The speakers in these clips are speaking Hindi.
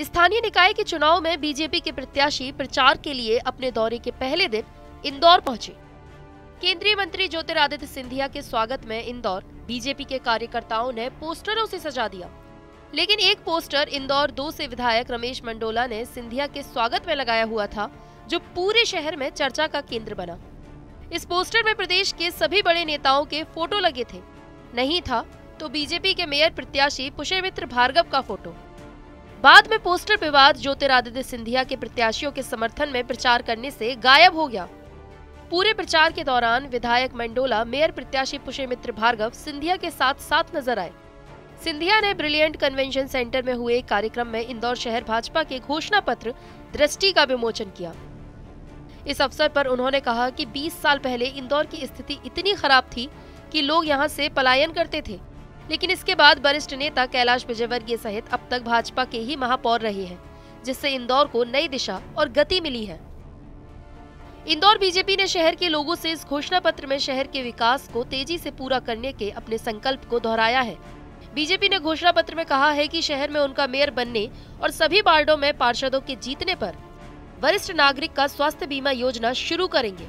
स्थानीय निकाय के चुनाव में बीजेपी के प्रत्याशी प्रचार के लिए अपने दौरे के पहले दिन इंदौर पहुंचे। केंद्रीय मंत्री ज्योतिरादित्य सिंधिया के स्वागत में इंदौर बीजेपी के कार्यकर्ताओं ने पोस्टरों से सजा दिया, लेकिन एक पोस्टर इंदौर 2 से विधायक रमेश मंडोला ने सिंधिया के स्वागत में लगाया हुआ था, जो पूरे शहर में चर्चा का केंद्र बना। इस पोस्टर में प्रदेश के सभी बड़े नेताओं के फोटो लगे थे, नहीं था तो बीजेपी के मेयर प्रत्याशी पुष्यमित्र भार्गव का फोटो। बाद में पोस्टर विवाद ज्योतिरादित्य सिंधिया के प्रत्याशियों के समर्थन में प्रचार करने से गायब हो गया। पूरे प्रचार के दौरान विधायक मंडोला मेयर प्रत्याशी पुष्यमित्र भार्गव सिंधिया के साथ साथ नजर आए। सिंधिया ने ब्रिलियंट कन्वेंशन सेंटर में हुए कार्यक्रम में इंदौर शहर भाजपा के घोषणा पत्र दृष्टि का विमोचन किया। इस अवसर पर उन्होंने कहा कि 20 साल पहले इंदौर की स्थिति इतनी खराब थी कि लोग यहां से पलायन करते थे, लेकिन इसके बाद वरिष्ठ नेता कैलाश विजयवर्गीय सहित अब तक भाजपा के ही महापौर रहे हैं, जिससे इंदौर को नई दिशा और गति मिली है। इंदौर बीजेपी ने शहर के लोगों से इस घोषणा पत्र में शहर के विकास को तेजी से पूरा करने के अपने संकल्प को दोहराया है। बीजेपी ने घोषणा पत्र में कहा है कि शहर में उनका मेयर बनने और सभी वार्डों में पार्षदों के जीतने पर वरिष्ठ नागरिक का स्वास्थ्य बीमा योजना शुरू करेंगे।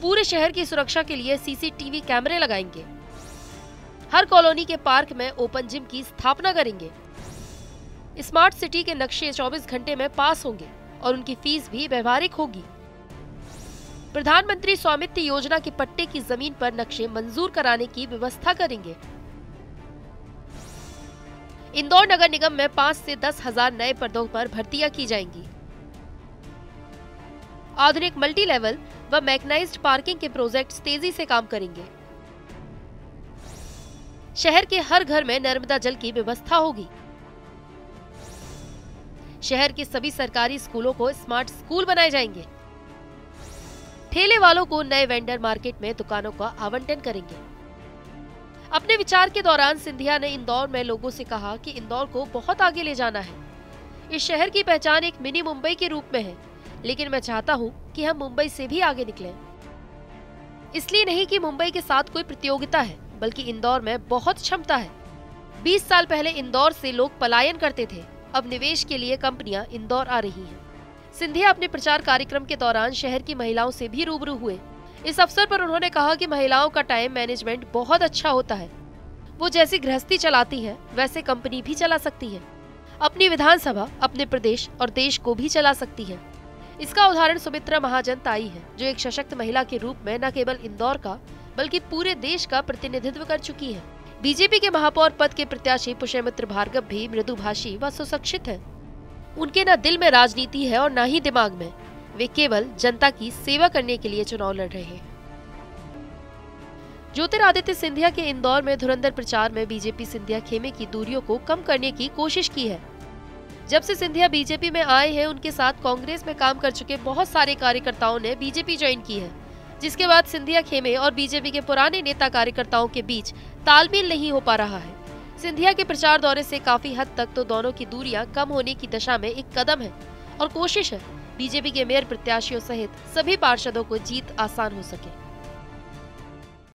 पूरे शहर की सुरक्षा के लिए सीसीटीवी कैमरे लगाएंगे। हर कॉलोनी के पार्क में ओपन जिम की स्थापना करेंगे। स्मार्ट सिटी के नक्शे 24 घंटे में पास होंगे और उनकी फीस भी व्यवहारिक होगी। प्रधानमंत्री स्वामित्व योजना के पट्टे की जमीन पर नक्शे मंजूर कराने की व्यवस्था करेंगे। इंदौर नगर निगम में 5 से 10 हजार नए पदों पर भर्तियां की जाएंगी। आधुनिक मल्टी लेवल व मैकेनाइज्ड पार्किंग के प्रोजेक्ट्स तेजी से काम करेंगे। शहर के हर घर में नर्मदा जल की व्यवस्था होगी। शहर के सभी सरकारी स्कूलों को स्मार्ट स्कूल बनाए जाएंगे। ठेले वालों को नए वेंडर मार्केट में दुकानों का आवंटन करेंगे। अपने विचार के दौरान सिंधिया ने इंदौर में लोगों से कहा कि इंदौर को बहुत आगे ले जाना है। इस शहर की पहचान एक मिनी मुंबई के रूप में है, लेकिन मैं चाहता हूं कि हम मुंबई से भी आगे निकलें। इसलिए नहीं कि मुंबई के साथ कोई प्रतियोगिता है, बल्कि इंदौर में बहुत क्षमता है। 20 साल पहले इंदौर से लोग पलायन करते थे, अब निवेश के लिए कंपनियां इंदौर आ रही हैं। सिंधिया अपने प्रचार कार्यक्रम के दौरान शहर की महिलाओं से भी रूबरू हुए। इस अवसर पर उन्होंने कहा कि महिलाओं का टाइम मैनेजमेंट बहुत अच्छा होता है। वो जैसी गृहस्थी चलाती है, वैसे कंपनी भी चला सकती है। अपनी विधानसभा, अपने प्रदेश और देश को भी चला सकती है। इसका उदाहरण सुमित्रा महाजन ताई है, जो एक सशक्त महिला के रूप में न केवल इंदौर का बल्कि पूरे देश का प्रतिनिधित्व कर चुकी है। बीजेपी के महापौर पद के प्रत्याशी पुष्यमित्र भार्गव भी मृदुभाषी व सुशिक्षित हैं। उनके न दिल में राजनीति है और न ही दिमाग में। वे केवल जनता की सेवा करने के लिए चुनाव लड़ रहे हैं। ज्योतिरादित्य सिंधिया के इंदौर में धुरंधर प्रचार में बीजेपी सिंधिया खेमे की दूरियों को कम करने की कोशिश की है। जब से सिंधिया बीजेपी में आए हैं, उनके साथ कांग्रेस में काम कर चुके बहुत सारे कार्यकर्ताओं ने बीजेपी ज्वाइन की है, जिसके बाद सिंधिया खेमे और बीजेपी के पुराने नेता कार्यकर्ताओं के बीच तालमेल नहीं हो पा रहा है। सिंधिया के प्रचार दौरे से काफी हद तक तो दोनों की दूरियां कम होने की दशा में एक कदम है और कोशिश है बीजेपी के मेयर प्रत्याशियों सहित सभी पार्षदों को जीत आसान हो सके।